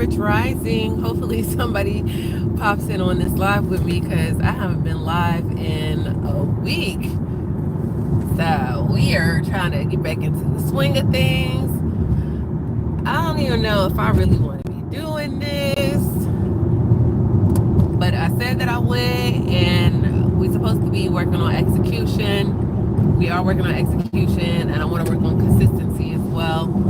Rich Rising. Hopefully somebody pops in on this live with me because I haven't been live in a week. So we are trying to get back into the swing of things. I don't even know if I really want to be doing this, but I said that I would, and we're supposed to be working on execution. We are working on execution, and I want to work on consistency as well.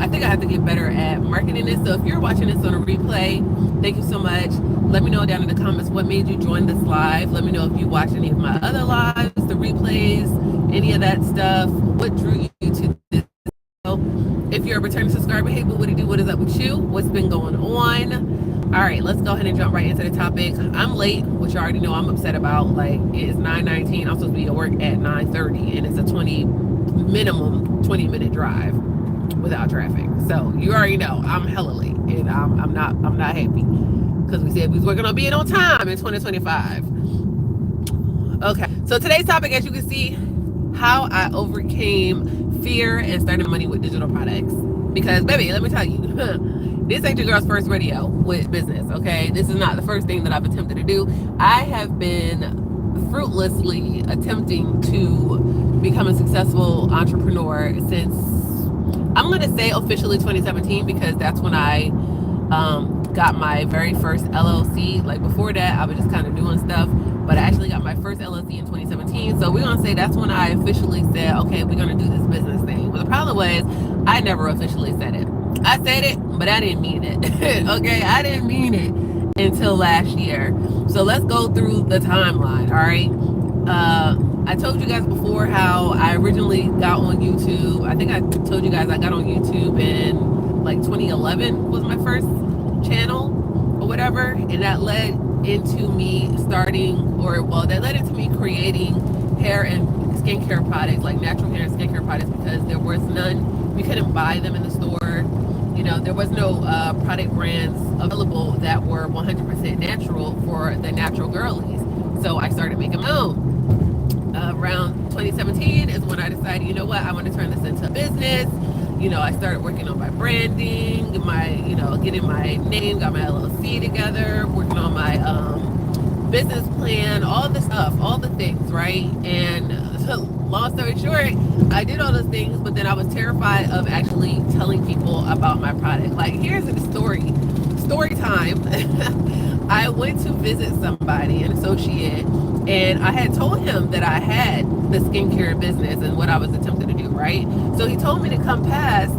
I think I have to get better at marketing this. So if you're watching this on a replay, thank you so much. Let me know down in the comments what made you join this live. Let me know if you watch any of my other lives, the replays, any of that stuff. What drew you to this? If you're a returning subscriber, hey, what do you do? What is up with you? What's been going on? All right, let's go ahead and jump right into the topic. I'm late, which you already know I'm upset about. Like, it is 9:19. I'm supposed to be at work at 9:30, and it's a minimum 20-minute drive without traffic. So you already know I'm hella late, and I'm not happy because we said we was working on being on time in 2025. Okay, so today's topic, as you can see, how I overcame fear and started money with digital products. Because baby, let me tell you, this ain't your girl's first rodeo with business. Okay, this is not the first thing that I've attempted to do. I have been fruitlessly attempting to become a successful entrepreneur since, I'm going to say officially 2017, because that's when I got my very first LLC. Like before that, I was just kind of doing stuff, but I actually got my first LLC in 2017. So we're going to say that's when I officially said, okay, we're going to do this business thing. But the problem was, I never officially said it. I said it, but I didn't mean it. Okay, I didn't mean it until last year. So let's go through the timeline, all right? I told you guys before how I originally got on YouTube. I think I told you guys I got on YouTube in like 2011 was my first channel or whatever. And that led into me creating hair and skincare products, like natural hair and skincare products, because there was none. You couldn't buy them in the store. You know, there was no product brands available that were 100% natural for the natural girlies. So I started making my own. Around 2017 is when I decided, you know what, I want to turn this into a business. You know, I started working on my branding, getting my name, got my LLC together, working on my business plan, all the stuff, all the things, right? And long story short, I did all those things, but then I was terrified of actually telling people about my product. Like, here's the story time. I went to visit somebody, an associate, and I had told him that I had the skincare business and what I was attempting to do, right? So he told me to come past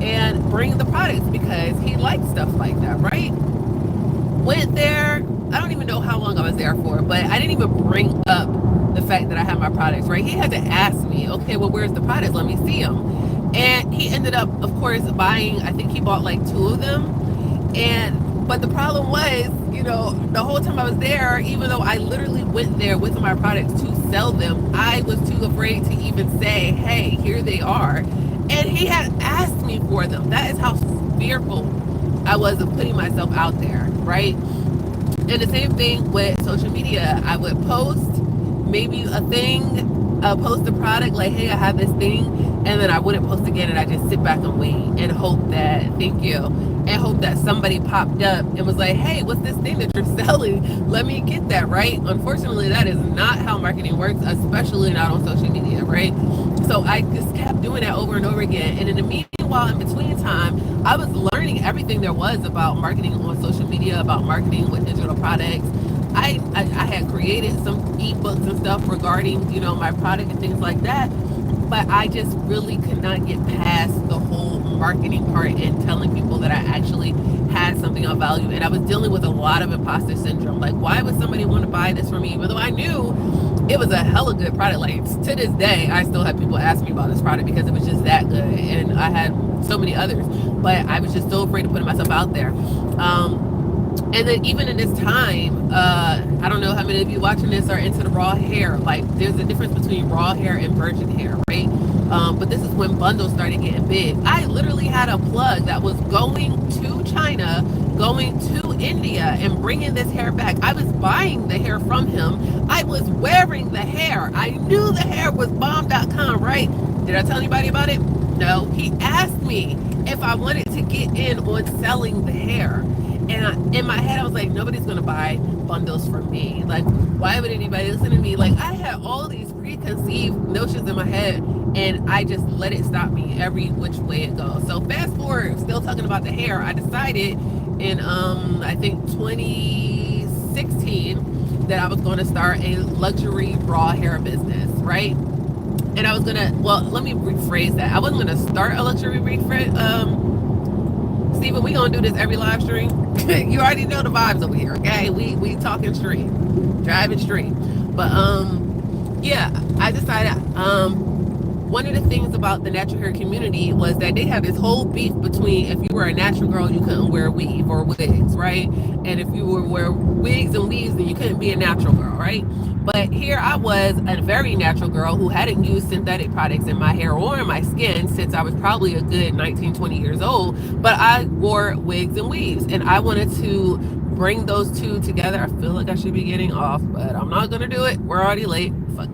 and bring the products because he liked stuff like that, right? Went there. I don't even know how long I was there for, but I didn't even bring up the fact that I had my products, right? He had to ask me, okay, well, where's the products? Let me see them. And he ended up, of course, buying, I think he bought like 2 of them. But the problem was, you know, the whole time I was there, even though I literally went there with my products to sell them, I was too afraid to even say, hey, here they are. And he had asked me for them. That is how fearful I was of putting myself out there, right? And the same thing with social media. I would post maybe a thing, post a product like, hey, I have this thing, and then I wouldn't post again, and I just sit back and wait and hope that, thank you, and hope that somebody popped up and was like, hey, what's this thing that you're selling? Let me get that, right? Unfortunately, that is not how marketing works, especially not on social media, right? So I just kept doing that over and over again. And in the meanwhile, in between time, I was learning everything there was about marketing on social media, about marketing with digital products. I had created some ebooks and stuff regarding, you know, my product and things like that. But I just really could not get past the whole marketing part and telling people that I actually had something of value. And I was dealing with a lot of imposter syndrome. Like, why would somebody want to buy this from me? Even though I knew it was a hella good product. Like, to this day, I still have people ask me about this product because it was just that good. And I had so many others. But I was just so afraid of putting myself out there. And then even in this time, I don't know how many of you watching this are into the raw hair. Like, there's a difference between raw hair and virgin hair, right? But this is when bundles started getting big. I literally had a plug that was going to China, going to India, and bringing this hair back. I was buying the hair from him. I was wearing the hair. I knew the hair was bomb.com, right? Did I tell anybody about it? No, he asked me if I wanted to get in on selling the hair. And in my head, I was like, nobody's going to buy bundles from me. Like, why would anybody listen to me? Like, I had all these preconceived notions in my head, and I just let it stop me every which way it goes. So fast forward, still talking about the hair, I decided in, I think 2016 that I was going to start a luxury raw hair business, right? And I was gonna, well, let me rephrase that. I wasn't gonna start a luxury Steven, we gonna do this every live stream. You already know the vibes over here, okay? We talking street, driving street. But yeah, I decided one of the things about the natural hair community was that they have this whole beef between if you were a natural girl, you couldn't wear weave or wigs, right? And if you were wear wigs and weaves, then you couldn't be a natural girl, right? But here I was, a very natural girl who hadn't used synthetic products in my hair or in my skin since I was probably a good 19, 20 years old. But I wore wigs and weaves, and I wanted to bring those two together. I feel like I should be getting off, but I'm not going to do it. We're already late. Fuck.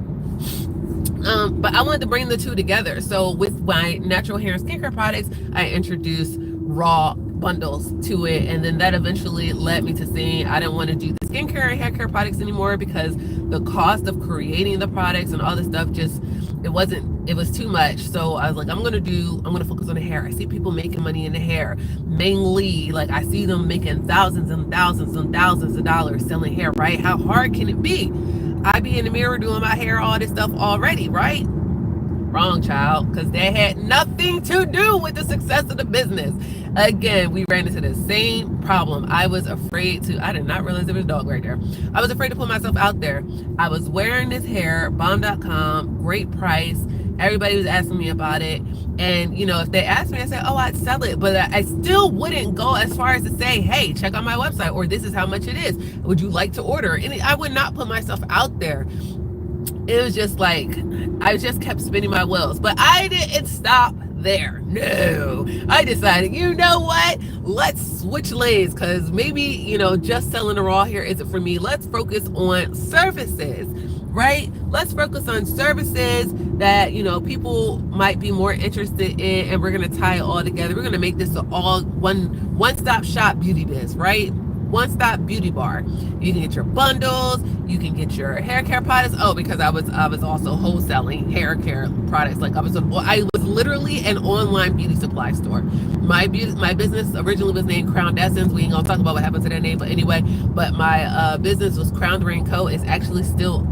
But I wanted to bring the two together. So with my natural hair and skincare products, I introduced raw bundles to it, and then that eventually led me to saying I didn't want to do the skincare and hair care products anymore because the cost of creating the products and all this stuff it was too much. So I was like, I'm gonna focus on the hair. I see people making money in the hair, mainly like I see them making thousands and thousands and thousands of dollars selling hair, right? How hard can it be? I be in the mirror doing my hair, all this stuff already, right? Wrong, child, because that had nothing to do with the success of the business. Again, we ran into the same problem. I was afraid to, I did not realize there was a dog right there. I was afraid to put myself out there. I was wearing this hair, bomb.com, great price. Everybody was asking me about it. And, you know, if they asked me, I said, oh, I'd sell it. But I still wouldn't go as far as to say, hey, check out my website, or this is how much it is. Would you like to order? And I would not put myself out there. It was just like, I just kept spinning my wheels. But I didn't stop there. No. I decided, you know what? Let's switch lanes, because maybe, you know, just selling the raw hair isn't for me. Let's focus on services, right? Let's focus on services that, you know, people might be more interested in, and we're going to tie it all together. We're going to make this an all one-stop shop beauty biz, right? One-stop beauty bar. You can get your bundles, you can get your hair care products. Oh, because I was also wholesaling hair care products. Like I was literally an online beauty supply store. My business originally was named Crowned Essence. We ain't gonna talk about what happened to that name, but anyway, but my business was Crowned Co. It's actually still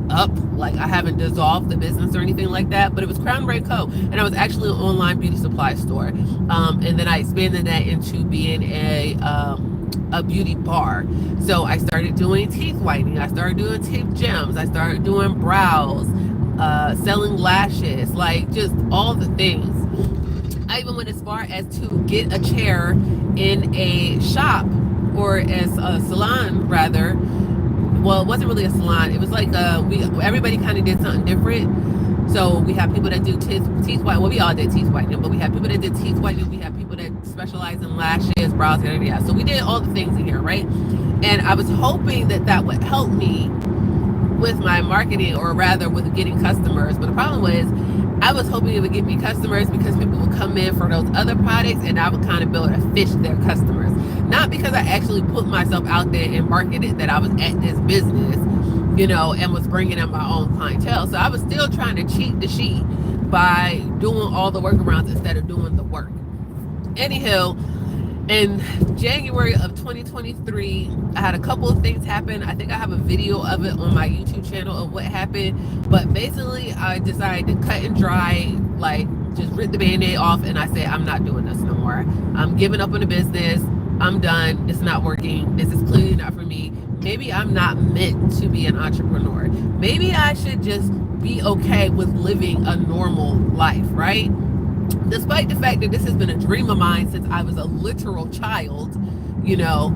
up. Like I haven't dissolved the business or anything like that, but it was Crowned Co. And I was actually an online beauty supply store. And then I expanded that into being a beauty bar. So I started doing teeth whitening, I started doing teeth gems, I started doing brows, selling lashes, like just all the things. I even went as far as to get a chair in a shop, or as a salon rather. Well, it wasn't really a salon, it was like everybody kind of did something different. So we have people that do teeth whitening. Well, we all did teeth whitening, but we have people that did teeth whitening. We have people that specialize in lashes, brows, and yeah. So we did all the things in here, right? And I was hoping that would help me with my marketing, or rather with getting customers. But the problem was, I was hoping it would get me customers because people would come in for those other products, and I would kind of be able to fish their customers. Not because I actually put myself out there and marketed that I was at this business, you know, and was bringing in my own clientele. So I was still trying to cheat the sheet by doing all the workarounds instead of doing the work. Anyhow, in January of 2023, I had a couple of things happen. I think I have a video of it on my YouTube channel of what happened. But basically, I decided to cut and dry, like just rip the Band-Aid off, and I said, I'm not doing this no more. I'm giving up on the business. I'm done. It's not working. This is clearly not for me. Maybe I'm not meant to be an entrepreneur. Maybe I should just be okay with living a normal life, right? Despite the fact that this has been a dream of mine since I was a literal child, you know,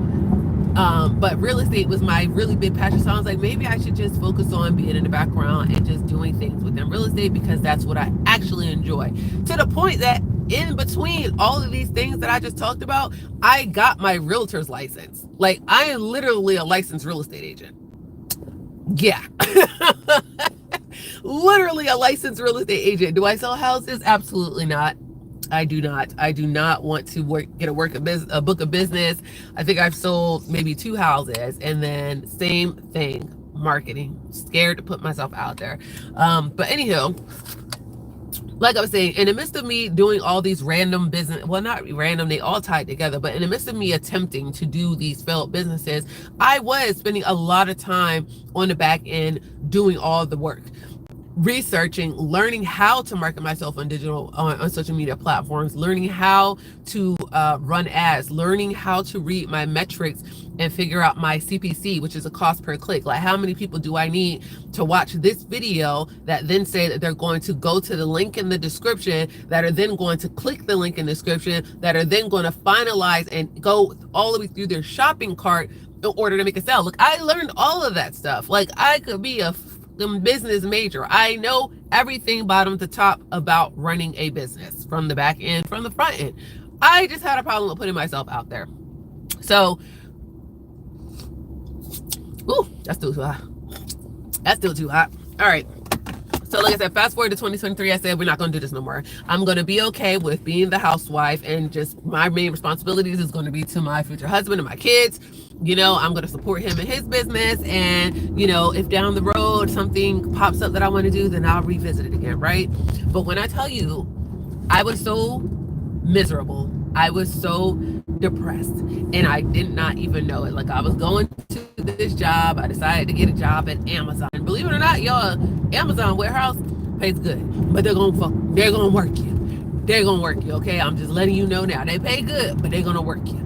but real estate was my really big passion. So I was like, maybe I should just focus on being in the background and just doing things within real estate, because that's what I actually enjoy. To the point that in between all of these things that I just talked about, I got my realtor's license. Like, I am literally a licensed real estate agent. Yeah. literally a licensed real estate agent. Do I sell houses? Absolutely not. I do not. I do not want to get a book of business. I think I've sold maybe 2 houses, and then same thing, marketing. Scared to put myself out there. But anyhow, like I was saying, in the midst of me doing all these random business, well, not random, they all tied together, but in the midst of me attempting to do these failed businesses, I was spending a lot of time on the back end doing all the work, researching, learning how to market myself on on social media platforms, learning how to run ads, learning how to read my metrics and figure out my CPC, which is a cost per click. Like, how many people do I need to watch this video that then say that they're going to go to the link in the description, that are then going to click the link in the description, that are then going to finalize and go all the way through their shopping cart in order to make a sale. Look, I learned all of that stuff. Like, I could be a business major. I know everything bottom to top about running a business, from the back end, from the front end. I just had a problem with putting myself out there. So, ooh, that's still too hot. That's still too hot. All right. So like I said, fast forward to 2023, I said, we're not going to do this no more. I'm going to be okay with being the housewife, and just my main responsibilities is going to be to my future husband and my kids. You know, I'm going to support him in his business. And, you know, if down the road something pops up that I want to do, then I'll revisit it again, right? But when I tell you, I was so miserable, I was so depressed, and I did not even know it. Like, I was going to this job. I decided to get a job at Amazon. And believe it or not, y'all, Amazon warehouse pays good, but they're gonna work you. They're gonna work you, okay? I'm just letting you know now. They pay good, but they're gonna work you.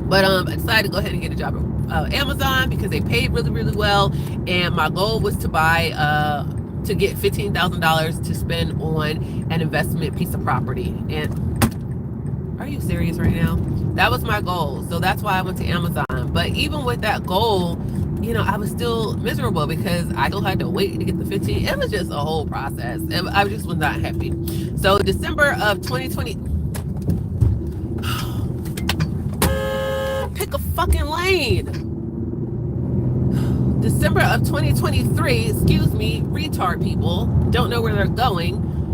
But I decided to go ahead and get a job at Amazon because they paid really, really well. And my goal was to buy to get $15,000 to spend on an investment piece of property. And are you serious right now? That was my goal. So that's why I went to Amazon. But even with that goal, you know, I was still miserable because I still had to wait to get the 15. It was just a whole process. And I just was not happy. So December of 2020, pick a fucking lane. December of 2023, excuse me, retard people, don't know where they're going,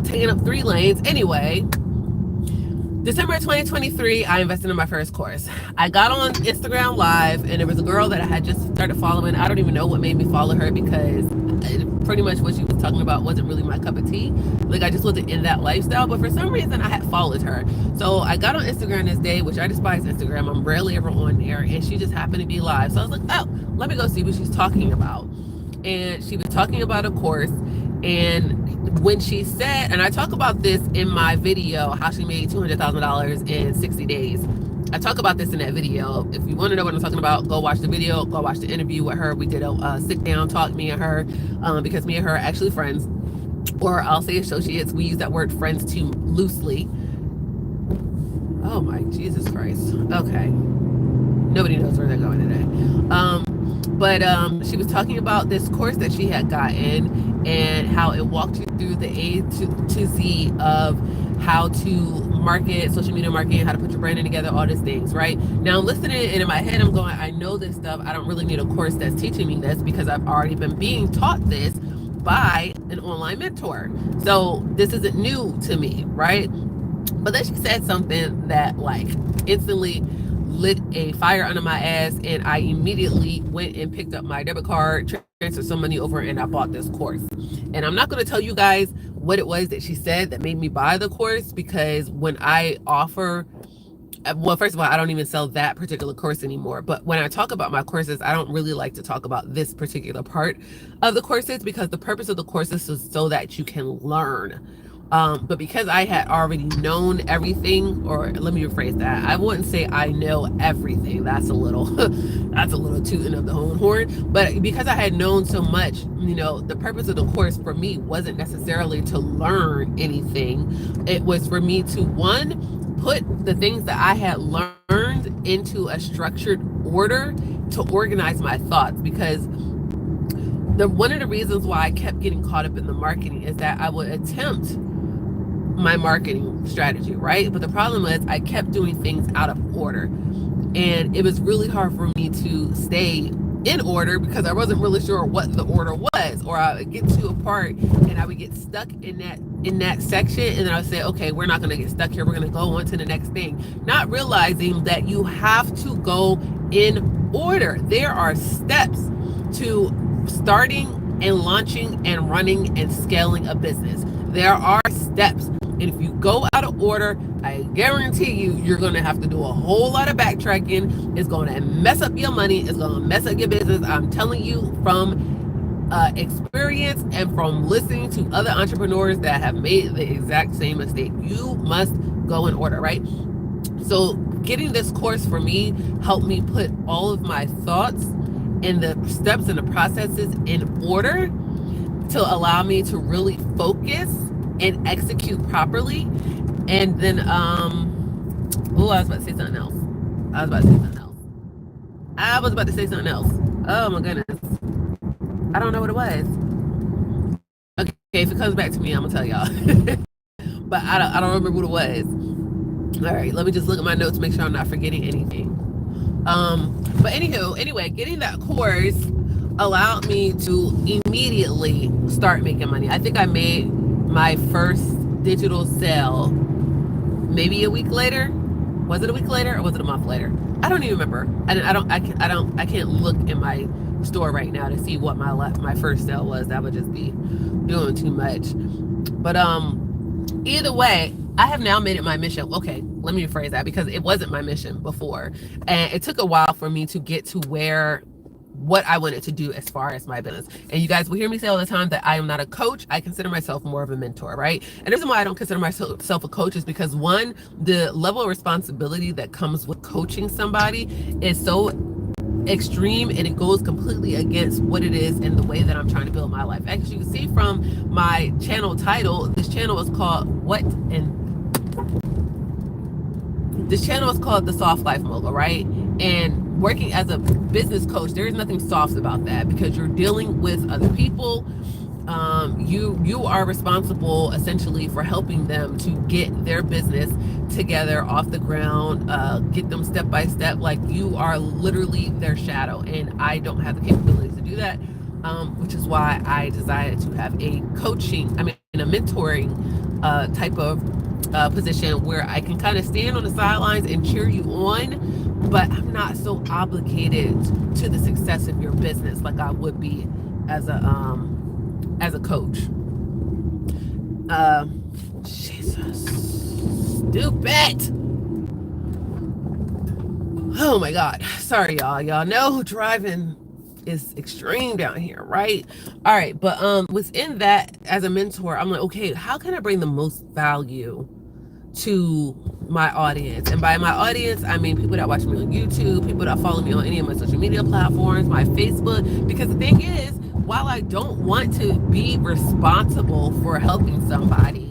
taking up 3 lanes. Anyway, December 2023, I invested in my first course. I got on Instagram Live, and there was a girl that I had just started following. I don't even know what made me follow her, because pretty much what she was talking about wasn't really my cup of tea. Like, I just wasn't in that lifestyle, but for some reason I had followed her. So I got on Instagram this day, which I despise Instagram. I'm rarely ever on there, and she just happened to be live. So I was like, oh, let me go see what she's talking about. And she was talking about a course, and when she said, and I talk about this in my video, how she made $200,000 in 60 days. I talk about this in that video. If you want to know what I'm talking about, go watch the video, go watch the interview with her. We did a sit down talk, me and her, because me and her are actually friends, or I'll say associates. We use that word friends too loosely. Oh my Jesus Christ. Okay. Nobody knows where they're going today. But she was talking about this course that she had gotten, and how it walked you through the A to Z of how to market, social media marketing, how to put your branding together, all these things, right? Now I'm listening, and in my head I'm going, I know this stuff. I don't really need a course that's teaching me this, because I've already been being taught this by an online mentor. So this isn't new to me, right? But then she said something that like instantly lit a fire under my ass, and I immediately went and picked up my debit card, transferred some money over, and I bought this course. And I'm not going to tell you guys what it was that she said that made me buy the course, because when I offer, well, first of all, I don't even sell that particular course anymore. But when I talk about my courses, I don't really like to talk about this particular part of the courses, because the purpose of the courses is so that you can learn. But because I had already known everything, or let me rephrase that, I wouldn't say I know everything. That's a little, that's a little tooting of the own horn. But because I had known so much, you know, the purpose of the course for me wasn't necessarily to learn anything. It was for me to, one, put the things that I had learned into a structured order to organize my thoughts. Because one of the reasons why I kept getting caught up in the marketing is that I would attempt my marketing strategy, right? But the problem is I kept doing things out of order, and it was really hard for me to stay in order because I wasn't really sure what the order was, or I would get to a part and I would get stuck in that section, and then I would say, okay, we're not going to get stuck here, we're going to go on to the next thing, not realizing that you have to go in order. There are steps to starting and launching and running and scaling a business. There are steps, and if you go out of order, I guarantee you're going to have to do a whole lot of backtracking. It's going to mess up your money. It's going to mess up your business. I'm telling you from experience and from listening to other entrepreneurs that have made the exact same mistake. You must go in order, right? So getting this course for me helped me put all of my thoughts and the steps and the processes in order to allow me to really focus and execute properly. And then, I was about to say something else. Oh my goodness. I don't know what it was. Okay, if it comes back to me, I'm gonna tell y'all. But I don't remember what it was. All right, let me just look at my notes, make sure I'm not forgetting anything. But anyway, getting that course allowed me to immediately start making money. I think I made my first digital sale maybe a week later. Was it a week later or was it a month later? I don't even remember. I can't look in my store right now to see what my first sale was. That would just be doing too much. But either way, I have now made it my mission. Okay, let me rephrase that, because it wasn't my mission before, and it took a while for me to get to what I wanted to do as far as my business. And you guys will hear me say all the time that I am not a coach. I consider myself more of a mentor, right? And the reason why I don't consider myself a coach is because, one, the level of responsibility that comes with coaching somebody is so extreme, and it goes completely against what it is and the way that I'm trying to build my life. As you can see from my channel title, this channel is called The Soft Life Mogul, right? And working as a business coach, there is nothing soft about that, because you're dealing with other people. You are responsible essentially for helping them to get their business together off the ground, get them step by step. Like, you are literally their shadow, and I don't have the capabilities to do that, which is why I decided to have a mentoring type of position where I can kind of stand on the sidelines and cheer you on, but I'm not so obligated to the success of your business like I would be as a coach. Jesus, stupid. Oh my God. Sorry, y'all. Y'all know driving is extreme down here, right? All right, but within that, as a mentor, I'm like, okay, how can I bring the most value to my audience? And by my audience, I mean people that watch me on YouTube, people that follow me on any of my social media platforms, my Facebook. Because the thing is, while I don't want to be responsible for helping somebody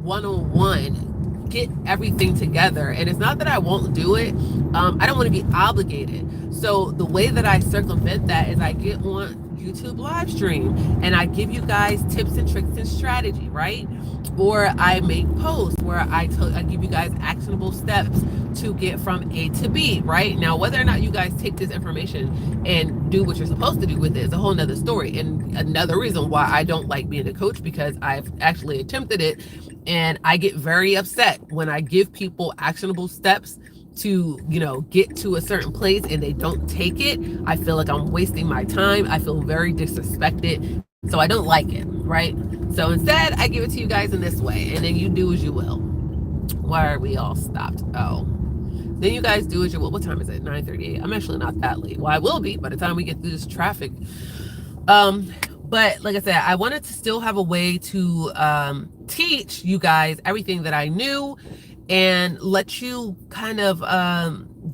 one-on-one get everything together, and it's not that I won't do it, I don't want to be obligated. So the way that I circumvent that is I get on YouTube live stream and I give you guys tips and tricks and strategy, right? Or I make posts where I give you guys actionable steps to get from A to B, right? Now, whether or not you guys take this information and do what you're supposed to do with it is a whole nother story. And another reason why I don't like being a coach, because I've actually attempted it, and I get very upset when I give people actionable steps to, get to a certain place and they don't take it. I feel like I'm wasting my time. I feel very disrespected. So I don't like it, right? So instead, I give it to you guys in this way, and then you do as you will. Why are we all stopped? Oh, then you guys do as you will. What time is it? 9:38. I'm actually not that late. Well, I will be by the time we get through this traffic. But like I said, I wanted to still have a way to teach you guys everything that I knew and let you kind of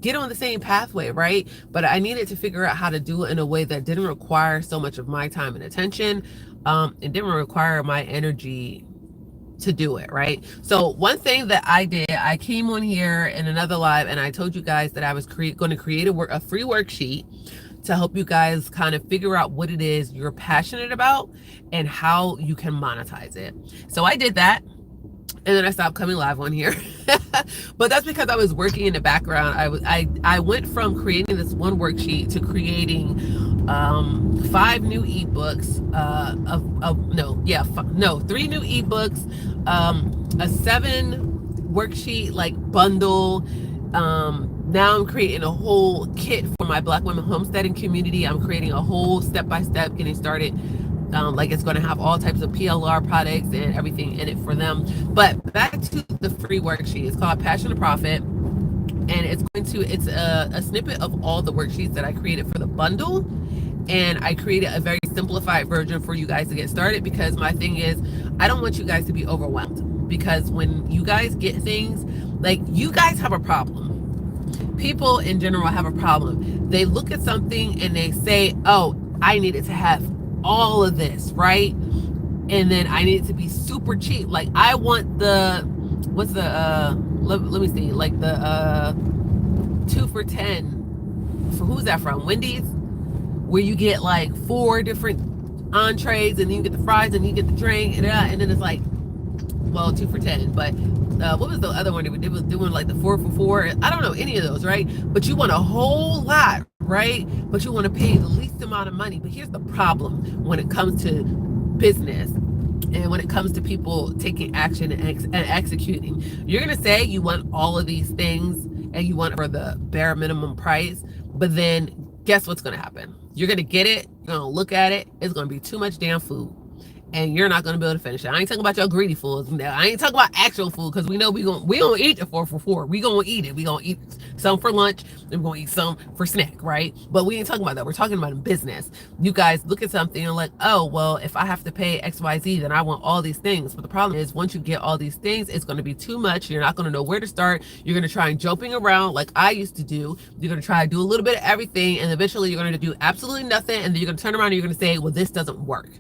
get on the same pathway, right? But I needed to figure out how to do it in a way that didn't require so much of my time and attention. It didn't require my energy to do it, right? So one thing that I did, I came on here in another live and I told you guys that I was going to create a free worksheet to help you guys kind of figure out what it is you're passionate about and how you can monetize it. So I did that. And then I stopped coming live on here. But that's because I was working in the background. I went from creating this one worksheet to creating 5 new ebooks, 3 new ebooks, a 7 worksheet like bundle. Now I'm creating a whole kit for my Black women homesteading community. I'm creating a whole step-by-step getting started. Like it's going to have all types of PLR products and everything in it for them. But back to the free worksheet. It's called Passion to Profit. And it's a snippet of all the worksheets that I created for the bundle. And I created a very simplified version for you guys to get started, because my thing is, I don't want you guys to be overwhelmed. Because when you guys get things, like, you guys have a problem. People in general have a problem. They look at something and they say, oh, I needed to have all of this, right? And then I need it to be super cheap. Like, I want let me see, like the 2 for $10. For who's that from? Wendy's, where you get like 4 different entrees, and then you get the fries, and you get the drink, and then it's like, well, 2 for $10. But what was the other one? They was doing like the 4 for $4. I don't know any of those, right? But you want a whole lot, right? But you want to pay the least amount of money. But here's the problem when it comes to business, and when it comes to people taking action and executing. You're going to say you want all of these things, and you want it for the bare minimum price, but then guess what's going to happen? You're going to get it, you're going to look at it, it's going to be too much damn food, and you're not going to be able to finish it. I ain't talking about your greedy fools. I ain't talking about actual food, because we know we gonna eat the 4 for $4. We gonna eat it. We gonna eat some for lunch, and we're gonna eat some for snack, right? But we ain't talking about that. We're talking about in business. You guys look at something and like, oh, well, if I have to pay XYZ, then I want all these things. But the problem is, once you get all these things, it's going to be too much. You're not going to know where to start. You're going to try and jumping around like I used to do. You're going to try to do a little bit of everything, and eventually you're going to do absolutely nothing, and then you're going to turn around and you're going to say, well, this doesn't work.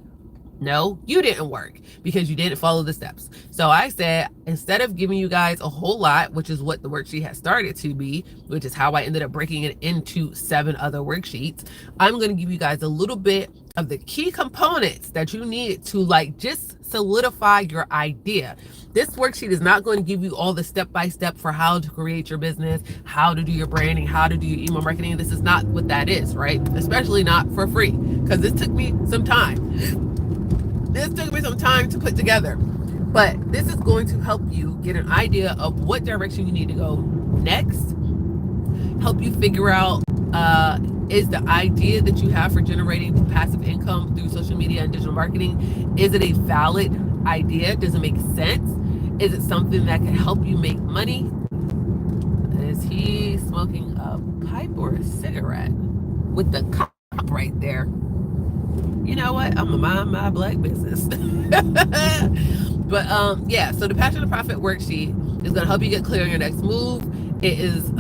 No, you didn't work, because you didn't follow the steps. So I said, instead of giving you guys a whole lot, which is what the worksheet has started to be, which is how I ended up breaking it into 7 other worksheets, I'm going to give you guys a little bit of the key components that you need to, like, just solidify your idea. This worksheet is not going to give you all the step-by-step for how to create your business, how to do your branding, how to do your email marketing. This is not what that is, right? Especially not for free, because this took me some time. This took me some time to put together, but this is going to help you get an idea of what direction you need to go next, help you figure out, is the idea that you have for generating passive income through social media and digital marketing, is it a valid idea? Does it make sense? Is it something that can help you make money? Is he smoking a pipe or a cigarette with the cup right there? You know what? I'm gonna mind my black business. But yeah, so the Passion to Profit worksheet is gonna help you get clear on your next move. It is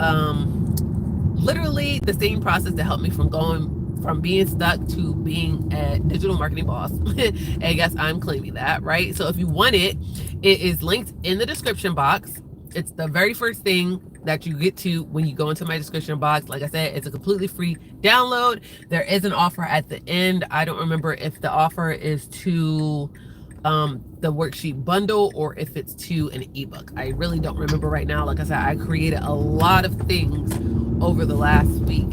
literally the same process that helped me from being stuck to being a digital marketing boss. And I guess I'm claiming that, right? So if you want it, it is linked in the description box. It's the very first thing that you get to when you go into my description box. Like I said, it's a completely free download. There is an offer at the end. I don't remember if the offer is to the worksheet bundle or if it's to an ebook. I really don't remember right now. Like I said, I created a lot of things over the last week.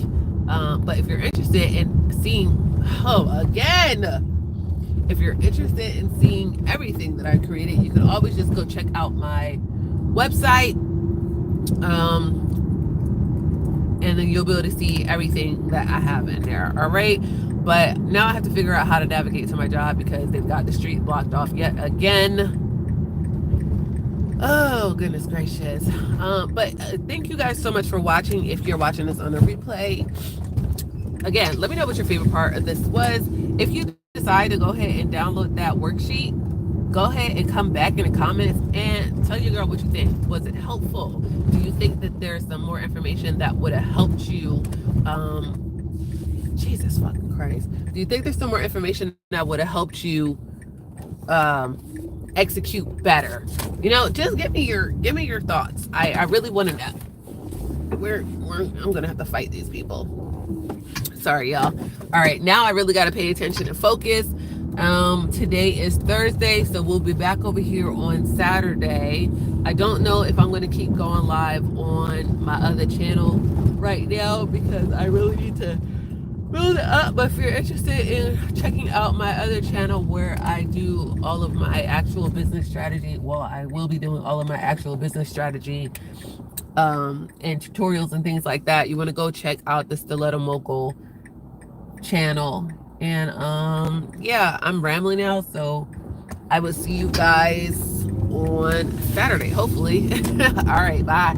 But if you're interested in seeing, if you're interested in seeing everything that I created, you can always just go check out my website, and then you'll be able to see everything that I have in there. All right, but now I have to figure out how to navigate to my job, because they've got the street blocked off yet again. Oh, goodness gracious. But thank you guys so much for watching. If you're watching this on a replay, again, let me know what your favorite part of this was. If you decide to go ahead and download that worksheet, go ahead and come back in the comments and tell your girl what you think. Was it helpful? Do you think that there's some more information that would have helped you? Jesus fucking Christ. Do you think there's some more information that would have helped you execute better? You know, just give me your thoughts. I really want to know. I'm gonna have to fight these people. Sorry, y'all. All right, now I really got to pay attention and focus. Today is Thursday, so we'll be back over here on Saturday. I don't know if I'm going to keep going live on my other channel right now, because I really need to build it up. But if you're interested in checking out my other channel where I do all of my actual business strategy, well, I will be doing all of my actual business strategy and tutorials and things like that, you want to go check out the Stiletto Mogul channel. And yeah, I'm rambling now, so I will see you guys on Saturday, hopefully. All right, bye.